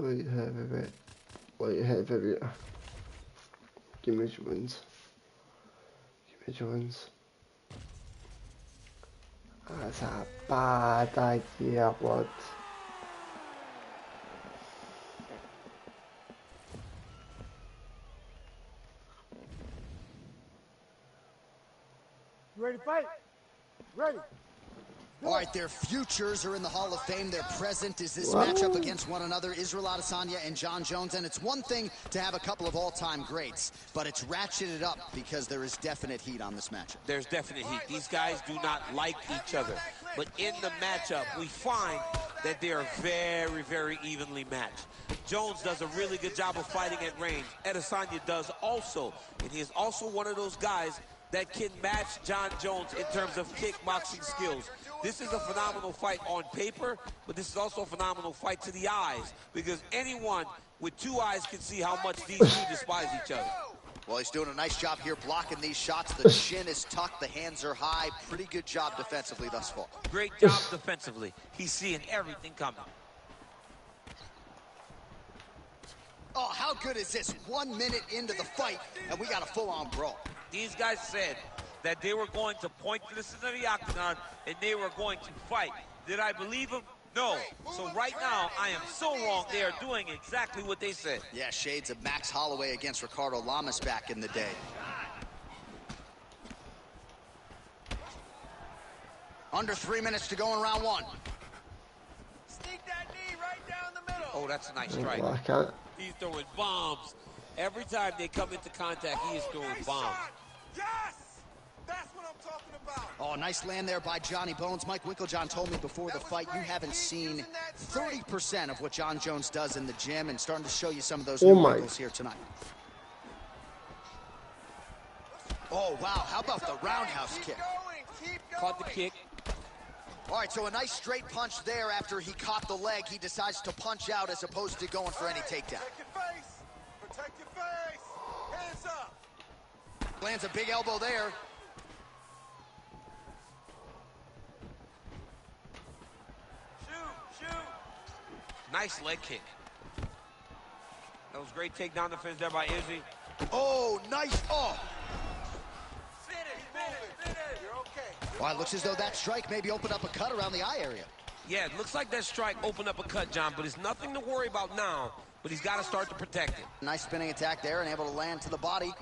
Wait here, baby. Wait here, baby. Give me joints. Give me joints. That's a bad idea, what? You ready to fight? Ready. All right, their futures are in the Hall of Fame. Their present is this matchup against one another, Israel Adesanya and Jon Jones. And it's one thing to have a couple of all-time greats, but it's ratcheted up because there is definite heat on this matchup. There's definite heat. These guys do not like each other. But in the matchup, we find that they are very, very evenly matched. Jones does a really good job of fighting at range. Adesanya does also. And he is also one of those guys that can match Jon Jones in terms of kickboxing skills. This is a phenomenal fight on paper, but this is also a phenomenal fight to the eyes, because anyone with two eyes can see how much these two despise each other. Well, he's doing a nice job here blocking these shots. The chin is tucked, the hands are high. Pretty good job defensively thus far. Great job defensively. He's seeing everything coming. Oh, how good is this? 1 minute into the fight, and we got a full-on brawl. These guys said that they were going to point to the center of the octagon and they were going to fight. Did I believe them? No. So right now, I am so wrong. They are doing exactly what they said. Yeah, shades of Max Holloway against Ricardo Lamas back in the day. Under 3 minutes to go in round one. Sneak that knee right down the middle. Oh, that's a nice strike. He's throwing bombs. Every time they come into contact, he is throwing bombs. Yes! That's what I'm talking about. Oh, nice land there by Johnny Bones. Mike Winkeljohn told me before the fight, you haven't seen 30% of what Jon Jones does in the gym, and starting to show you some of those new wrinkles here tonight. Oh, wow. How about the roundhouse kick? Caught the kick. All right, so a nice straight punch there after he caught the leg. He decides to punch out as opposed to going for any takedown. Protect your face. Hands up. Lands a big elbow there. Shoot. Nice leg kick. That was great takedown defense there by Izzy. Oh, nice. Oh. Finish. You're okay. Well, it looks as though that strike maybe opened up a cut around the eye area. Yeah, it looks like that strike opened up a cut, John, but it's nothing to worry about now. But he's got to start to protect it. Nice spinning attack there and able to land to the body.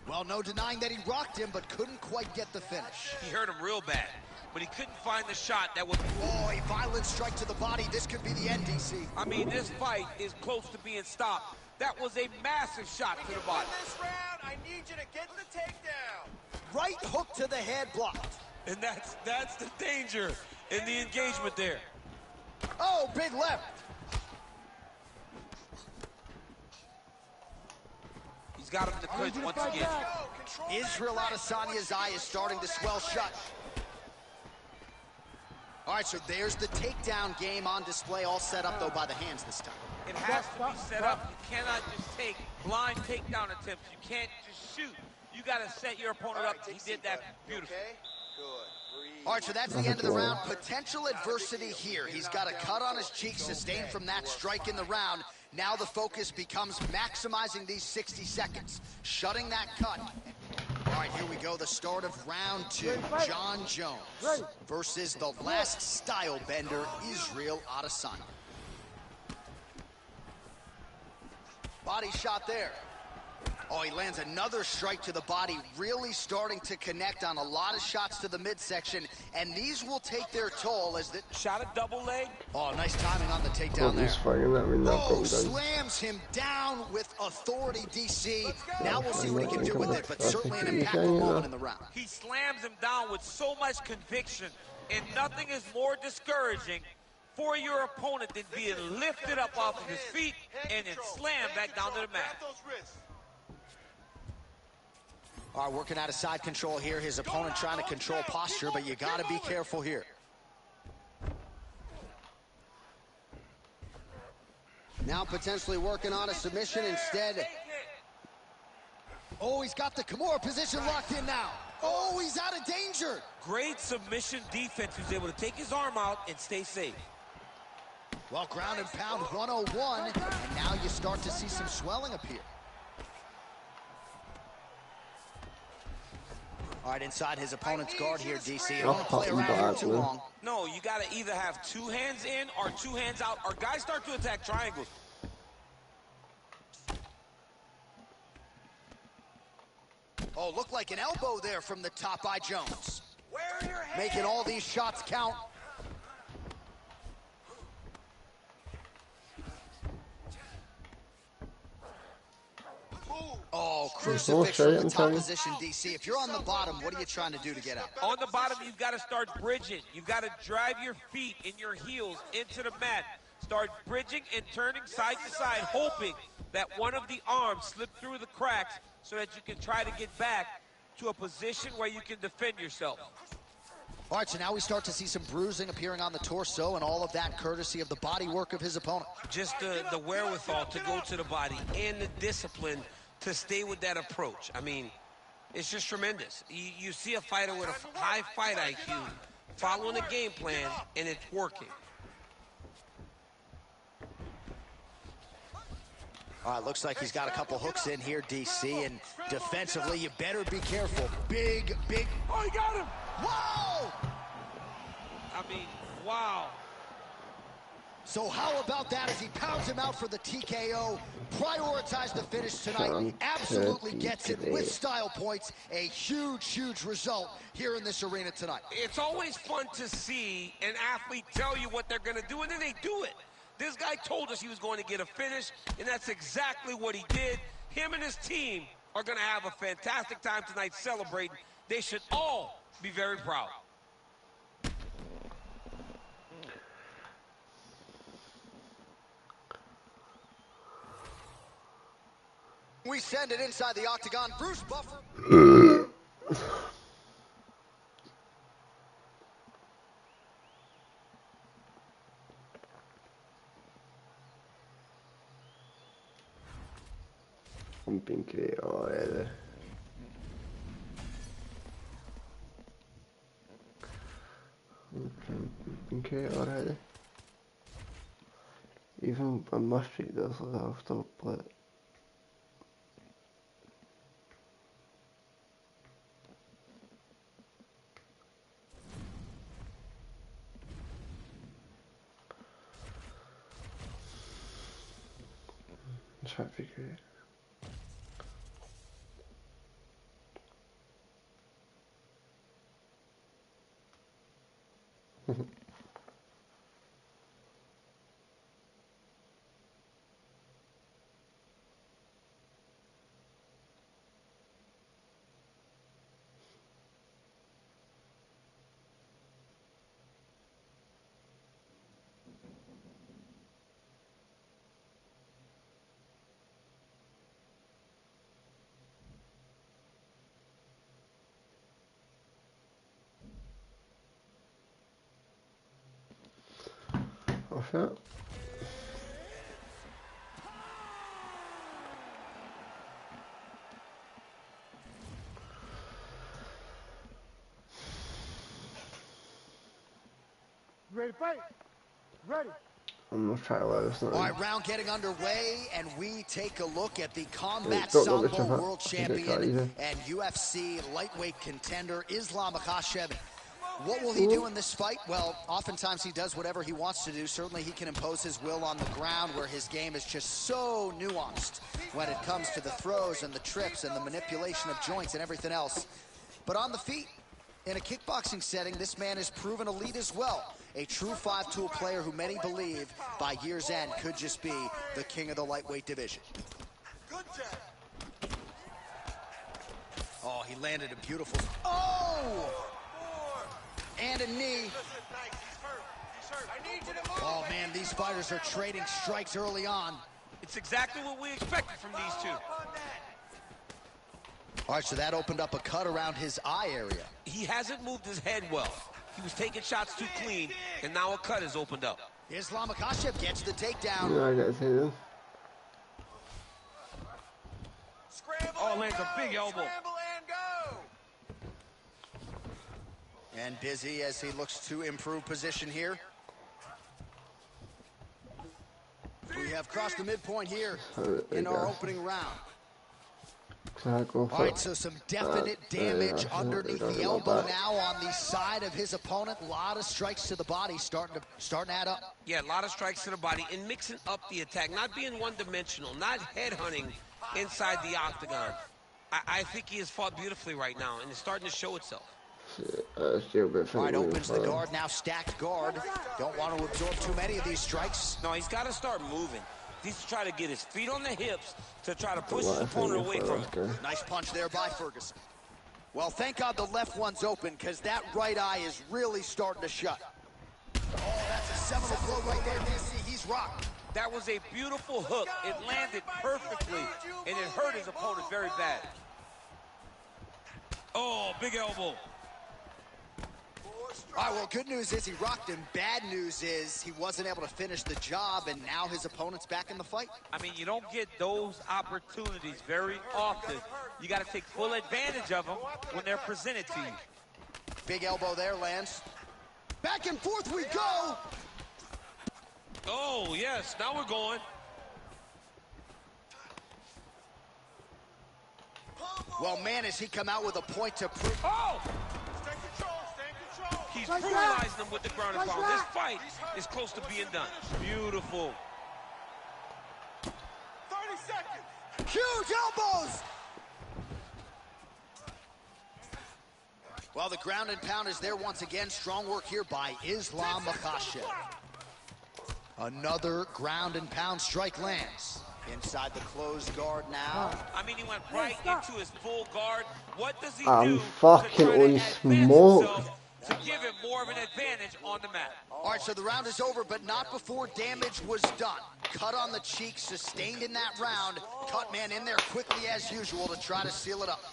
Well, no denying that he rocked him, but couldn't quite get the finish. He hurt him real bad, but he couldn't find the shot that would... Oh, a violent strike to the body. This could be the end, DC. I mean, this fight is close to being stopped. That was a massive shot to the body. This round, I need you to get the takedown. Right hook to the head blocked. And that's the danger in the engagement there. Oh, big left. He's got him in the clinch once again. Israel Adesanya's eye is starting to swell shut. All right, so there's the takedown game on display, all set up, though, by the hands this time. It has to be set up. You cannot just take blind takedown attempts. You can't just shoot. You got to set your opponent up. He did that beautifully. All right, so that's the end of the round. Potential adversity here. He's got a cut on his cheek sustained from that strike in the round. Now the focus becomes maximizing these 60 seconds, shutting that cut. All right, here we go, the start of round two. Jon Jones versus the last style bender, Israel Adesanya. Body shot there. Oh, he lands another strike to the body, really starting to connect on a lot of shots to the midsection, and these will take their toll as the... Shot a double leg. Oh, nice timing on the takedown there. Oh, slams him down with authority, DC. Now we'll see what he can do with it, but certainly an impactful moment in the round. He slams him down with so much conviction, and nothing is more discouraging for your opponent than being lifted up off of his feet and then slammed back down to the mat. All right, working out of side control here. His opponent trying to control posture, but you got to be careful here. Now potentially working on a submission instead. Oh, he's got the Kimura position locked in now. Oh, he's out of danger. Great submission defense. He was able to take his arm out and stay safe. Well, ground and pound 101, and now you start to see some swelling appear. All right, inside his opponent's guard here, DC. Don't want to play around here too long. No, you got to either have 2 hands in or 2 hands out, or guys start to attack triangles. Oh, looked like an elbow there from the top by Jones. Making all these shots count. Oh, crucifix from the top position, DC. If you're on the bottom, what are you trying to do to get out? On the bottom, you've got to start bridging. You've got to drive your feet and your heels into the mat. Start bridging and turning side to side, hoping that one of the arms slip through the cracks so that you can try to get back to a position where you can defend yourself. All right, so now we start to see some bruising appearing on the torso, and all of that courtesy of the body work of his opponent. Just the wherewithal to go to the body and the discipline to stay with that approach. I mean, it's just tremendous. You see a fighter with a high fight IQ following a game plan, and it's working. All right, looks like he's got a couple hooks in here, DC, and defensively, you better be careful. Big. Oh, he got him! Whoa! I mean, wow. So how about that as he pounds him out for the TKO? Prioritize the finish tonight. Absolutely gets it with style points. A huge result here in this arena tonight. It's always fun to see an athlete tell you what they're going to do, and then they do it. This guy told us he was going to get a finish, and that's exactly what he did. Him and his team are going to have a fantastic time tonight celebrating. They should all be very proud. We send it inside the octagon. Bruce Buffer. Pinky already. Pinky already. Even a mushy does have to play. Traffic here. Off that. Ready to fight? Ready. I'm gonna try to let us know. All right, round getting underway, and we take a look at the Combat don't let Sambo your World Champion and UFC lightweight contender Islam Makhachev. What will he do in this fight? Well, oftentimes he does whatever he wants to do. Certainly he can impose his will on the ground, where his game is just so nuanced when it comes to the throws and the trips and the manipulation of joints and everything else. But on the feet, in a kickboxing setting, this man is proven elite as well. A true 5-tool player who many believe by year's end could just be the king of the lightweight division. Good job. Oh, he landed a beautiful... Oh! And a knee. Oh, man, these fighters are trading strikes early on. It's exactly what we expected from these two. All right, so that opened up a cut around his eye area. He hasn't moved his head well. He was taking shots too clean, and now a cut has opened up. Islam Makhachev gets the takedown. Yeah, I gotta say this. Oh, lands a big elbow. And go. And busy as he looks to improve position here. We have crossed the midpoint here in our opening round. All right, so some definite damage underneath the elbow now on the side of his opponent. A lot of strikes to the body starting to add up. Yeah, a lot of strikes to the body and mixing up the attack, not being one-dimensional, not headhunting inside the octagon. I think he has fought beautifully right now, and it's starting to show itself. All right, opens the guard, now stacked guard. Don't want to absorb too many of these strikes. No, he's got to start moving. He needs to try to get his feet on the hips to try to push his opponent away from him. Nice punch there by Ferguson. Well, thank God the left one's open, because that right eye is really starting to shut. Oh, that's a seminal blow right there, DC. He's rocked. That was a beautiful hook. It landed perfectly, and it hurt his opponent very bad. Oh, big elbow. All right, well, good news is he rocked him. Bad news is he wasn't able to finish the job, and now his opponent's back in the fight. I mean, you don't get those opportunities very often. You got to take full advantage of them when they're presented to you. Big elbow there lands. Back and forth we go. Oh, yes, now we're going. Well, man, has he come out with a point to prove. Oh! He's brutalizing them with the ground and pound. This fight is close to being done. Beautiful. 30 seconds. Huge elbows. Well, the ground and pound is there once again. Strong work here by Islam Makhachev. Another ground and pound strike lands. Inside the closed guard now. I mean, he went right into his full guard. What does he I'm do fucking to try to advance unsmoked. himself to give him more of an advantage on the mat? All right, so the round is over, but not before damage was done. Cut on the cheek, sustained in that round. Cut man in there quickly as usual to try to seal it up.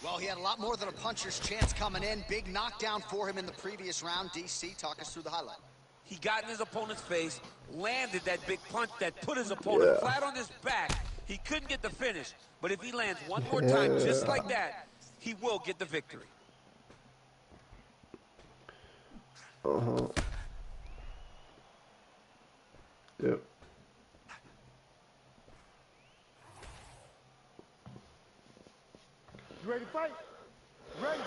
Well, he had a lot more than a puncher's chance coming in. Big knockdown for him in the previous round. DC, talk us through the highlight. He got in his opponent's face, landed that big punch that put his opponent flat on his back. He couldn't get the finish, but if he lands one more time just like that, he will get the victory. Yep. You ready to fight? Ready.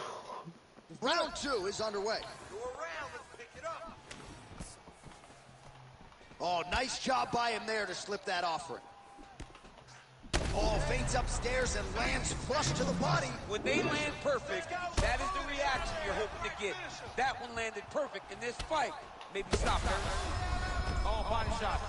Round 2 is underway. Go around, let's pick it up. Oh, nice job by him there to slip that offering. Oh, feints upstairs and lands flush to the body. When they land perfect, that is the reaction you're hoping to get. That one landed perfect in this fight. Maybe stop it. Oh, body shot.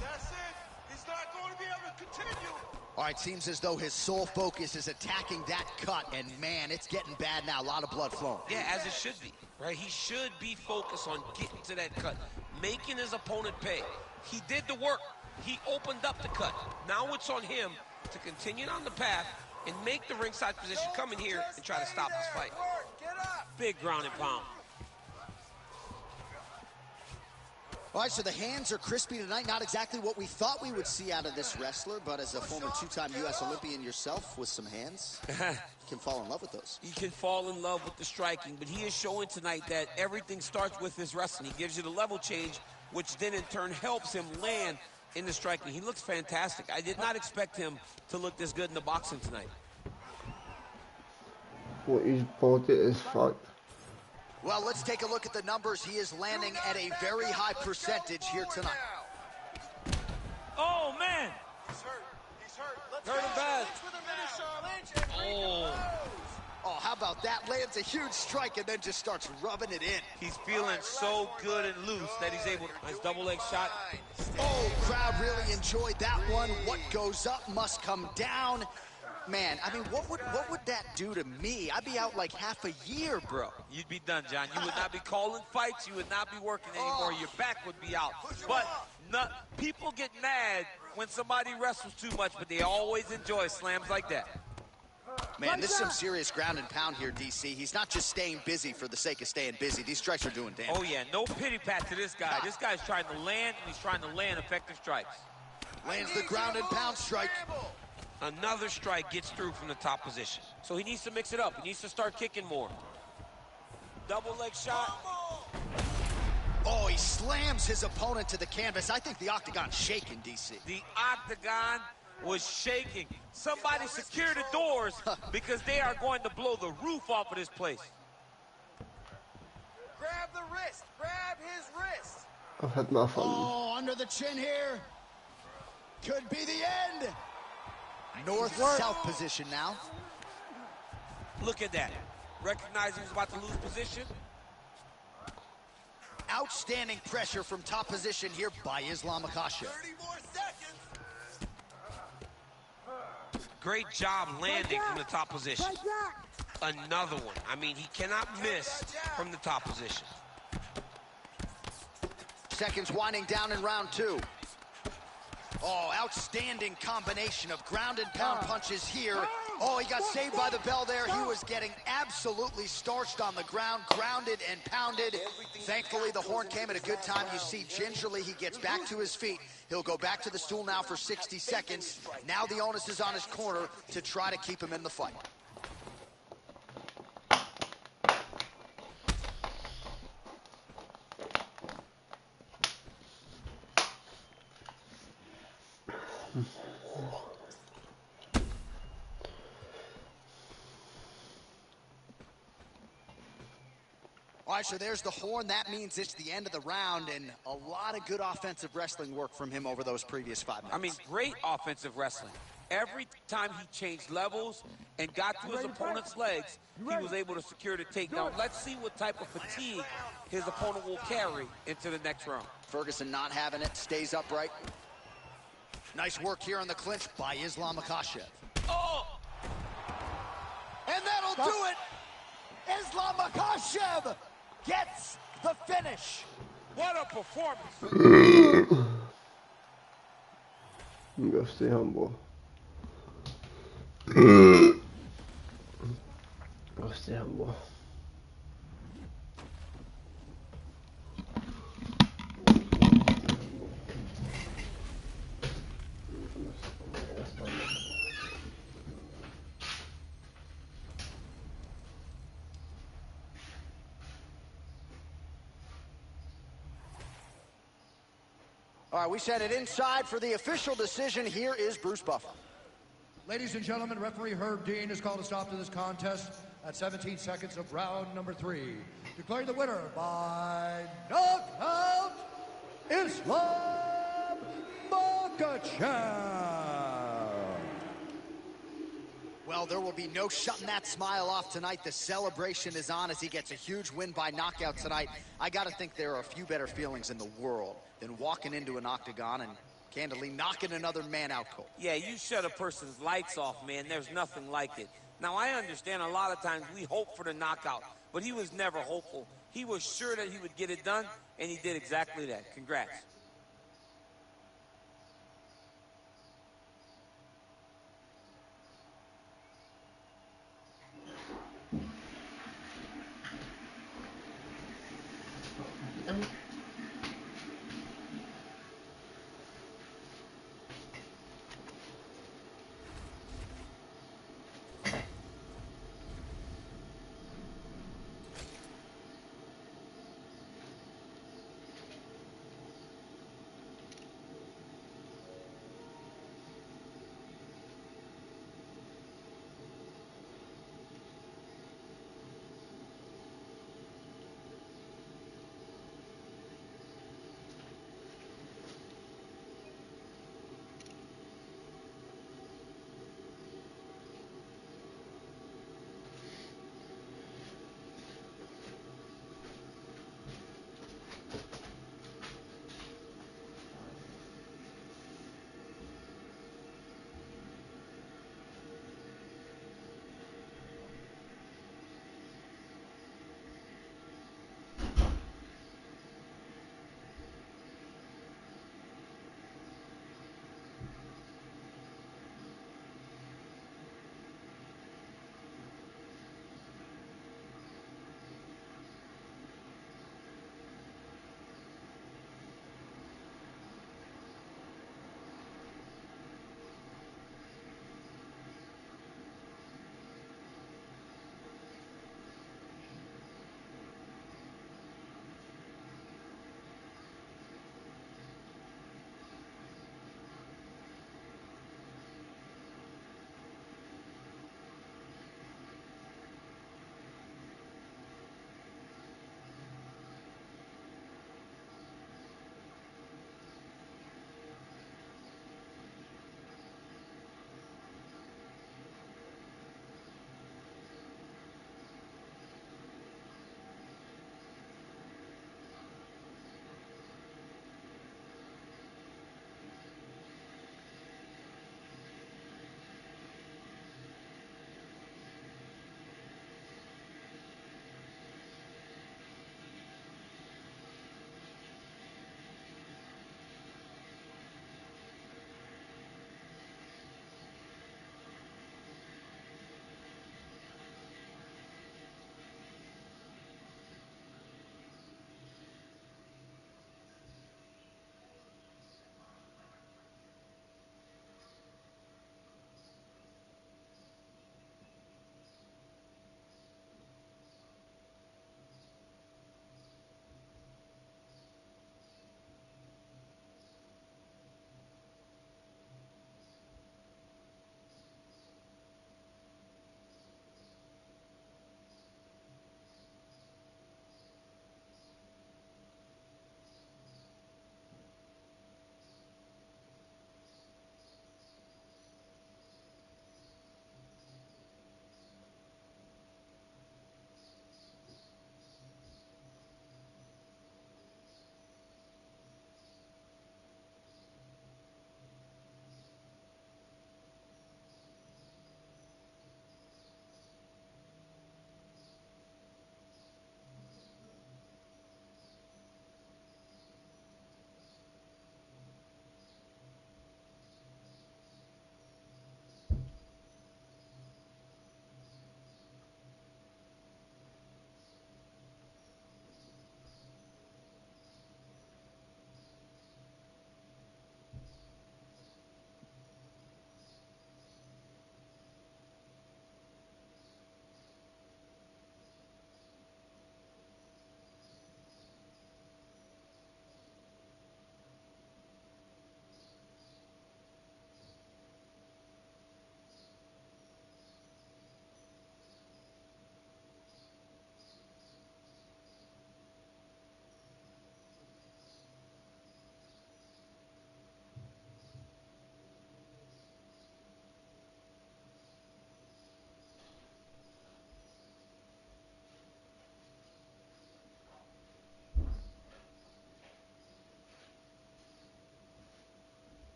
That's it. He's not going to be able to continue. All right, seems as though his sole focus is attacking that cut, and man, it's getting bad now. A lot of blood flowing. Yeah, as it should be, right? He should be focused on getting to that cut, making his opponent pay. He did the work. He opened up the cut. Now it's on him to continue on the path and make the ringside position, come in here and try to stop this fight. Big ground and pound. All right, so the hands are crispy tonight. Not exactly what we thought we would see out of this wrestler, but as a former two-time U.S. Olympian yourself with some hands, you can fall in love with those. He can fall in love with the striking, but he is showing tonight that everything starts with his wrestling. He gives you the level change, which then in turn helps him land in the striking. He looks fantastic. I did not expect him to look this good in the boxing tonight. What he's bought it is fucked. Well, let's take a look at the numbers. He is landing at a very high percentage here tonight. Oh, man. He's hurt. He's hurt. Let's Hurt him bad. Oh. Oh, how about that? Lands a huge strike and then just starts rubbing it in. He's feeling so good and loose that he's able to. Nice double leg shot. Oh, crowd really enjoyed that one. What goes up must come down. Man, I mean, what would that do to me? I'd be out like half a year, bro. You'd be done, John. You would not be calling fights. You would not be working anymore. Your back would be out. But people get mad when somebody wrestles too much, but they always enjoy slams like that. Man, this is some serious ground and pound here, DC. He's not just staying busy for the sake of staying busy. These strikes are doing damage. Oh, yeah. No pity pat to this guy. This guy's trying to land, and he's trying to land effective strikes. Lands the ground and pound strike. Another strike gets through from the top position. So he needs to mix it up. He needs to start kicking more. Double leg shot. Oh, he slams his opponent to the canvas. I think the octagon's shaking, DC. The octagon was shaking. Somebody secure the doors because they are going to blow the roof off of this place. Grab the wrist. Grab his wrist. I've had my fun. Oh, under the chin here. Could be the end. North-south position now. Look at that. Recognizing he's about to lose position. Outstanding pressure from top position here by Islam Makhachev. 30 more seconds. Great job landing from the top position. Another one. I mean, he cannot miss from the top position. Seconds winding down in round 2. Oh, outstanding combination of ground and pound punches here. Oh, he got saved by the bell there. He was getting absolutely starched on the ground, grounded and pounded. Thankfully, the horn came at a good time. You see, gingerly, he gets back to his feet. He'll go back to the stool now for 60 seconds. Now the onus is on his corner to try to keep him in the fight. All right, so there's the horn. That means it's the end of the round, and a lot of good offensive wrestling work from him over those previous 5 minutes. I mean, great offensive wrestling. Every time he changed levels and got to his opponent's legs, he was able to secure the takedown. Let's see what type of fatigue his opponent will carry into the next round. Ferguson not having it, stays upright. Nice work here on the clinch by Islam Makhachev. Oh! And that'll do it! Islam Makhachev gets the finish. What a performance! You gotta stay humble. Gotta stay humble. All right, we sent it inside for the official decision. Here is Bruce Buffer. Ladies and gentlemen, referee Herb Dean has called a stop to this contest at 17 seconds of round number 3. Declaring the winner by knockout, Islam Makhachev. Well, there will be no shutting that smile off tonight. The celebration is on as he gets a huge win by knockout tonight. I got to think there are a few better feelings in the world than walking into an octagon and candidly knocking another man out cold. Yeah, you shut a person's lights off, man. There's nothing like it. Now, I understand a lot of times we hope for the knockout, but he was never hopeful. He was sure that he would get it done, and he did exactly that. Congrats.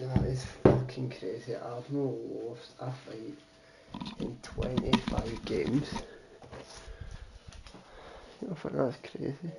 That is fucking crazy. I've not lost a fight in 25 games. I think that's crazy.